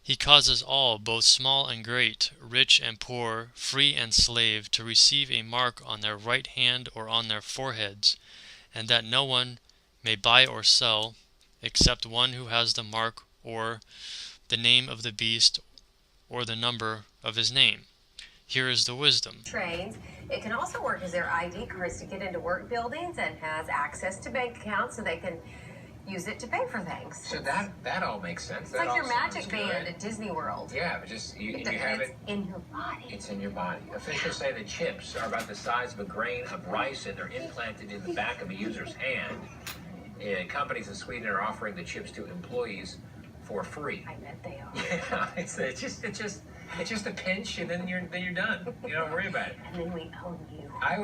He causes all, both small and great, rich and poor, free and slave, to receive a mark on their right hand or on their foreheads, and that no one may buy or sell, except one who has the mark or the name of the beast or the number of his name. Here is the wisdom. Trains. It can also work as their ID cards to get into work buildings and has access to bank accounts so they can use it to pay for things. So that all makes sense. It's that like your all sounds magic good. band at Disney World. Yeah, but just you have it in your body. It's in your body. Officials say the chips are about the size of a grain of rice and they're implanted in the back of a user's hand. Companies in Sweden are offering the chips to employees for free. I bet they are. Yeah, it's just a pinch and then you're done. You don't worry about it. And then we own you. I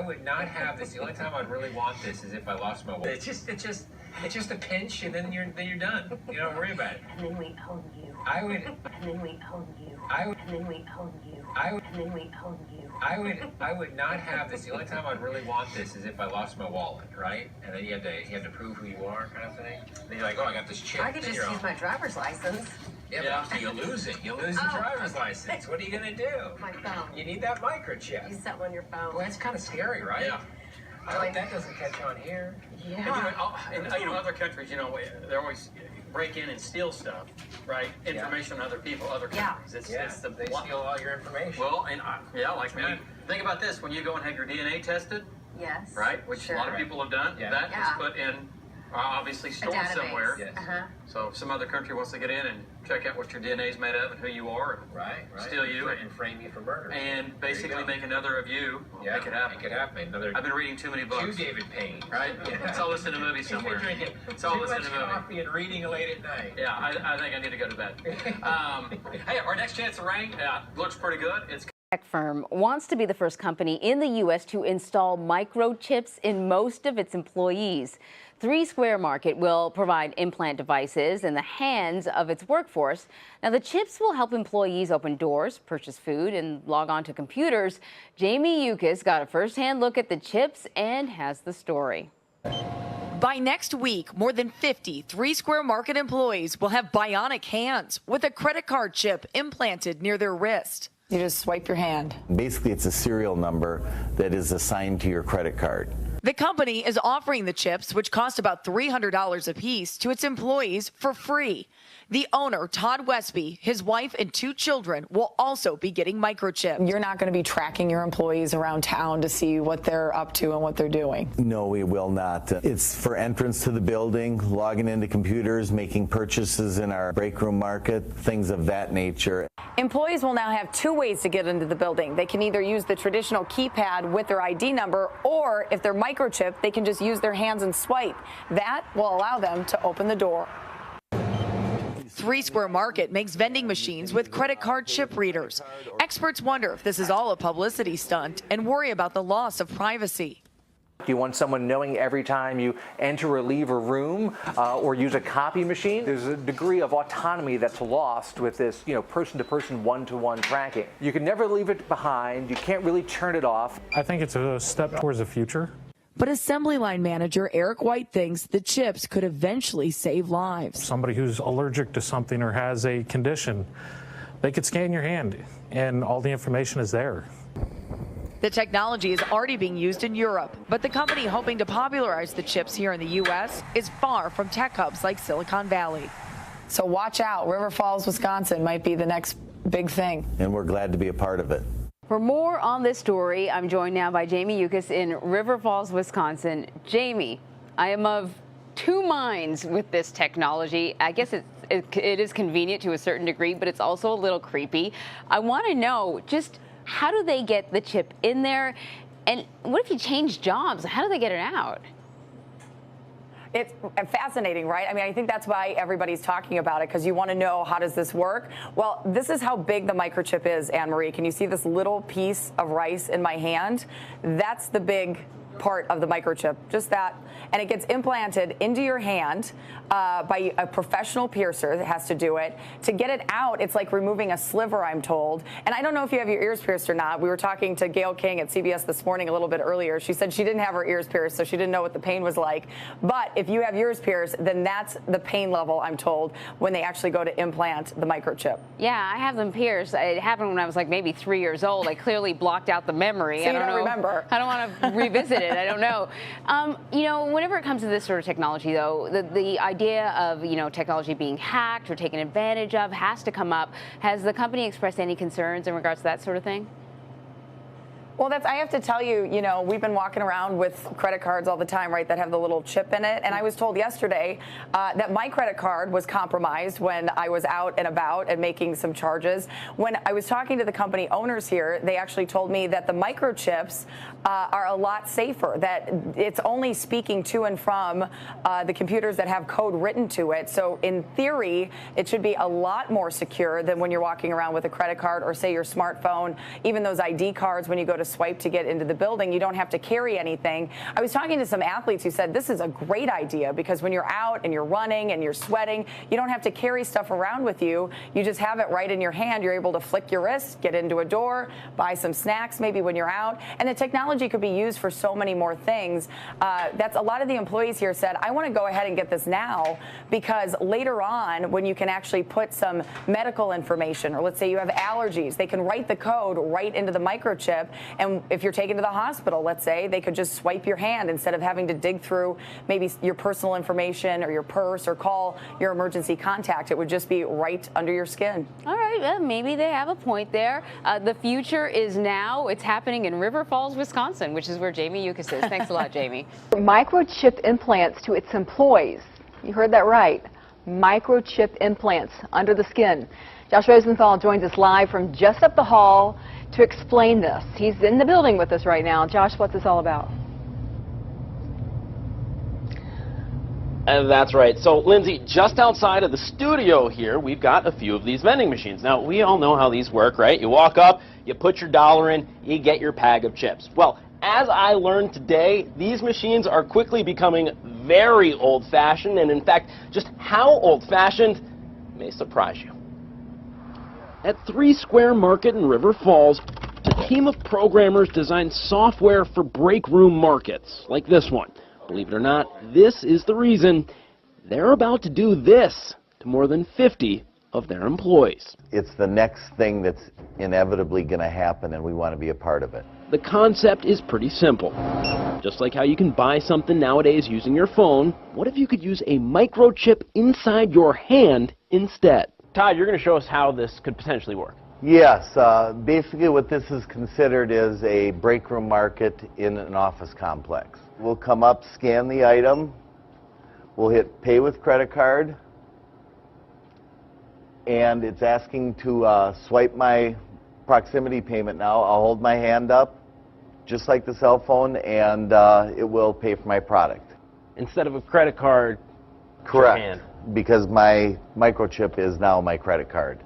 would not have this. The only time I'd really want this is if I lost my wallet. It's just a pinch and then you're done. You don't worry about it. And then we own you. And then we own you. And then we own you. And then we own you. I would not have this. The only time I'd really want this is if I lost my wallet, right? And then you have to prove who you are, kind of thing. And then you're like, oh, I got this chip. I could just use my driver's license. Yeah, but you lose it. You lose your driver's license. What are you gonna do? My phone. You need that microchip. Use something on your phone. Well, that's kind of scary, right? Yeah. I hope that doesn't catch on here. Yeah. And other countries, they always break in and steal stuff, right? Information on other people, other countries. It's they steal all your information. Well, and think about this: when you go and have your DNA tested, Yes. right, which a lot of people have done, that is put in, obviously stored somewhere. Yes. So if some other country wants to get in and check out what your DNA is made of and who you are, and steal you and frame you for murder, and basically make another of you, make it happen. Make it happen. I've been reading too many books. Two David Payne, Right? It's all listened to movies somewhere. It's all too listened much to movie. coffee and reading late at night. Yeah, I think I need to go to bed. Hey, our next chance of rain looks pretty good. It's Tech firm wants to be the first company in the U.S. to install microchips in most of its employees. 3 Square Market will provide implant devices in the hands of its workforce. Now, the chips will help employees open doors, purchase food, and log on to computers. Jamie Yukas got a first-hand look at the chips and has the story. By next week, more than 50 3 Square Market employees will have bionic hands with a credit card chip implanted near their wrist. You just swipe your hand. Basically, it's a serial number that is assigned to your credit card. The company is offering the chips, which cost about $300 a piece, to its employees for free. The owner, Todd Westby, his wife and 2 children will also be getting microchipped. You're not going to be tracking your employees around town to see what they're up to and what they're doing. No, we will not. It's for entrance to the building, logging into computers, making purchases in our break room market, things of that nature. Employees will now have 2 ways to get into the building. They can either use the traditional keypad with their ID number, or if they're microchipped, they can just use their hands and swipe. That will allow them to open the door. 3 Square Market makes vending machines with credit card chip readers. Experts wonder if this is all a publicity stunt and worry about the loss of privacy. Do you want someone knowing every time you enter or leave a room or use a copy machine? There's a degree of autonomy that's lost with this, person-to-person, one-to-one tracking. You can never leave it behind. You can't really turn it off. I think it's a step towards the future. But assembly line manager Eric White thinks the chips could eventually save lives. Somebody who's allergic to something or has a condition, they could scan your hand and all the information is there. The technology is already being used in Europe, but the company hoping to popularize the chips here in the U.S. is far from tech hubs like Silicon Valley. So watch out. River Falls, Wisconsin might be the next big thing. And we're glad to be a part of it. For more on this story, I'm joined now by Jamie Yukas in River Falls, Wisconsin. Jamie, I am of 2 minds with this technology. I guess it is convenient to a certain degree, but it's also a little creepy. I want to know, just how do they get the chip in there? And what if you change jobs? How do they get it out? It's fascinating, right? I mean, I think that's why everybody's talking about it, because you want to know, how does this work? Well, this is how big the microchip is, Anne Marie. Can you see this little piece of rice in my hand? That's the big part of the microchip, just that, and it gets implanted into your hand by a professional piercer that has to do it. To get it out, it's like removing a sliver, I'm told. And I don't know if you have your ears pierced or not. We were talking to Gail King at CBS this morning a little bit earlier. She said she didn't have her ears pierced, so she didn't know what the pain was like. But if you have yours pierced, then that's the pain level, I'm told, when they actually go to implant the microchip. Yeah, I have them pierced. It happened when I was like maybe 3 years old. I clearly blocked out the memory. So I don't know. remember. I don't want to revisit it. I don't know. You know, whenever it comes to this sort of technology, though, the idea of, you know, technology being hacked or taken advantage of has to come up. Has the company expressed any concerns in regards to that sort of thing? Well, I have to tell you, you know, we've been walking around with credit cards all the time, right, that have the little chip in it. And I was told yesterday that my credit card was compromised when I was out and about and making some charges. When I was talking to the company owners here, they actually told me that the microchips are a lot safer, that it's only speaking to and from the computers that have code written to it. So in theory, it should be a lot more secure than when you're walking around with a credit card or, say, your smartphone, even those ID cards when you go to swipe to get into the building. You don't have to carry anything. I was talking to some athletes who said this is a great idea because when you're out and you're running and you're sweating, you don't have to carry stuff around with you. You just have it right in your hand. You're able to flick your wrist, get into a door, buy some snacks maybe when you're out. And the technology could be used for so many more things. That's a lot of the employees here said, I want to go ahead and get this now because later on when you can actually put some medical information, or let's say you have allergies, they can write the code right into the microchip. And if you're taken to the hospital, let's say, they could just swipe your hand instead of having to dig through maybe your personal information or your purse or call your emergency contact. It would just be right under your skin. All right, well, maybe they have a point there. The future is now. It's happening in River Falls, Wisconsin, which is where Jamie Yukas is. Thanks a lot, Jamie. Microchip implants to its employees. You heard that right. Microchip implants under the skin. Josh Rosenthal joins us live from just up the hall to explain this. He's in the building with us right now. Josh, what's this all about? That's right. So, Lindsay, just outside of the studio here, we've got a few of these vending machines. Now, we all know how these work, right? You walk up, you put your dollar in, you get your bag of chips. Well, as I learned today, these machines are quickly becoming very old-fashioned, and in fact, just how old-fashioned may surprise you. At 3 Square Market in River Falls, a team of programmers designed software for break room markets, like this one. Believe it or not, this is the reason they're about to do this to more than 50 of their employees. It's the next thing that's inevitably going to happen, and we want to be a part of it. The concept is pretty simple. Just like how you can buy something nowadays using your phone, what if you could use a microchip inside your hand instead? Todd, you're going to show us how this could potentially work. Yes, basically what this is considered is a break room market in an office complex. We'll come up, scan the item, we'll hit pay with credit card, and it's asking to swipe my proximity payment now. I'll hold my hand up, just like the cell phone, and it will pay for my product. Instead of a credit card, correct, hand. Because my microchip is now my credit card.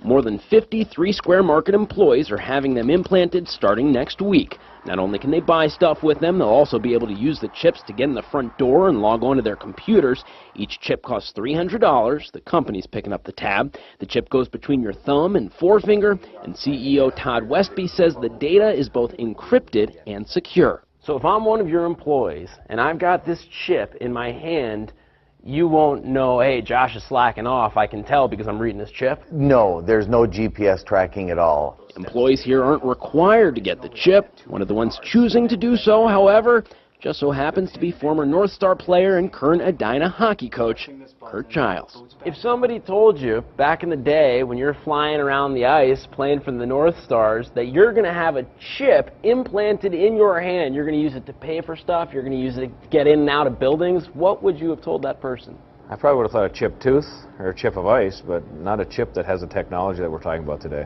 More than 50 3 Square Market employees are having them implanted starting next week. Not only can they buy stuff with them, they'll also be able to use the chips to get in the front door and log on to their computers. Each chip costs $300. The company's picking up the tab. The chip goes between your thumb and forefinger, and CEO Todd Westby says the data is both encrypted and secure. So if I'm one of your employees and I've got this chip in my hand, you won't know, hey, Josh is slacking off. I can tell because I'm reading this chip. No, there's no GPS tracking at all. Employees here aren't required to get the chip. One of the ones choosing to do so, however, just so happens to be former North Star player and current Edina hockey coach, Kurt Giles. If somebody told you back in the day when you're flying around the ice playing for the North Stars that you're going to have a chip implanted in your hand, you're going to use it to pay for stuff, you're going to use it to get in and out of buildings, what would you have told that person? I probably would have thought a chip tooth or a chip of ice, but not a chip that has the technology that we're talking about today.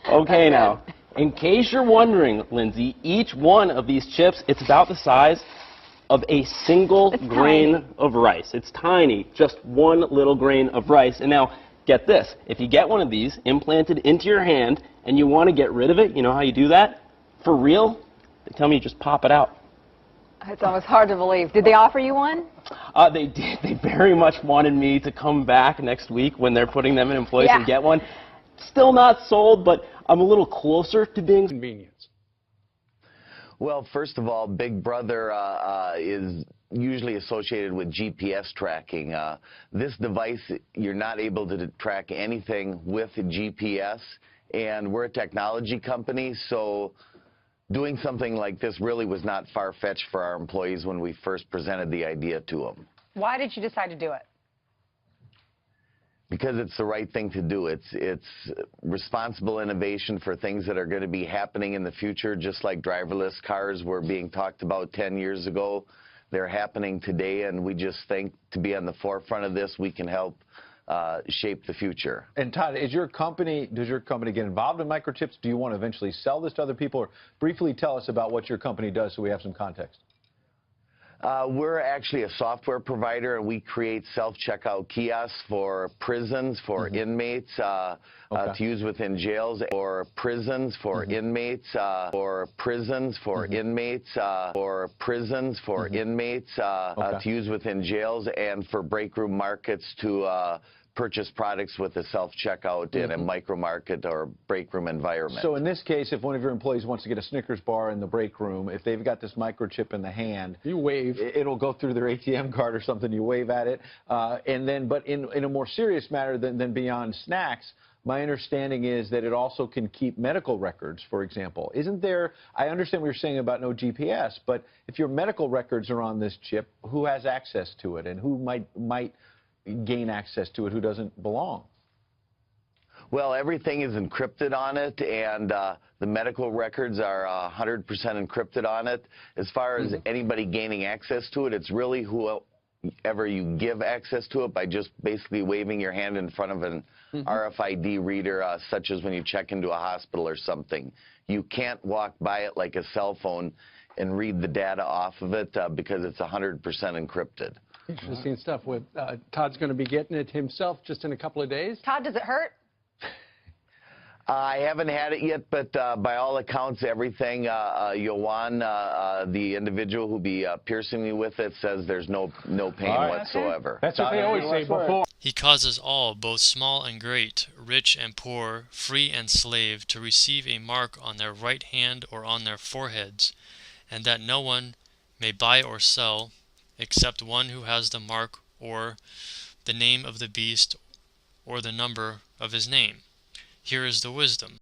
Okay, now, in case you're wondering, Lindsay, each one of these chips, it's about the size of a single grain of rice. It's tiny, just one little grain of rice. And now, get this, if you get one of these implanted into your hand and you want to get rid of it, you know how you do that? For real? They tell me you just pop it out. It's almost hard to believe. Did they offer you one? They did. They very much wanted me to come back next week when they're putting them in employees and get one. Still not sold, but I'm a little closer to being convenience. Well, first of all, Big Brother is usually associated with GPS tracking. This device, you're not able to track anything with GPS, and we're a technology company, so doing something like this really was not far-fetched for our employees when we first presented the idea to them. Why did you decide to do it? Because it's the right thing to do. It's responsible innovation for things that are going to be happening in the future, just like driverless cars were being talked about 10 years ago. They're happening today, and we just think to be on the forefront of this, we can help shape the future. And Todd, does your company get involved in microchips? Do you want to eventually sell this to other people? Or briefly tell us about what your company does so we have some context. We're actually a software provider, and we create self-checkout kiosks for prisons, for inmates, to use within jails, or prisons for inmates, or prisons for inmates, or prisons for inmates, to use within jails, and for break room markets to purchase products with a self-checkout in a micro market or break room environment. So in this case, if one of your employees wants to get a Snickers bar in the break room, if they've got this microchip in the hand, you wave. It'll go through their ATM card or something. You wave at it, and then, but in a more serious matter than beyond snacks, my understanding is that it also can keep medical records, for example. Isn't there, I understand what you're saying about no GPS, but if your medical records are on this chip, who has access to it, and who might gain access to it, who doesn't belong? Well, everything is encrypted on it, and the medical records are 100% encrypted on it. As far as anybody gaining access to it, it's really whoever you give access to it by just basically waving your hand in front of an RFID reader, such as when you check into a hospital or something. You can't walk by it like a cell phone and read the data off of it because it's 100% encrypted. Interesting stuff. With Todd's going to be getting it himself just in a couple of days. Todd, does it hurt? I haven't had it yet, but by all accounts, everything, Yohan, the individual who'll be piercing me with it, says there's no pain whatsoever. That's what they always say before. He causes all, both small and great, rich and poor, free and slave, to receive a mark on their right hand or on their foreheads, and that no one may buy or sell, except one who has the mark or the name of the beast or the number of his name. Here is the wisdom.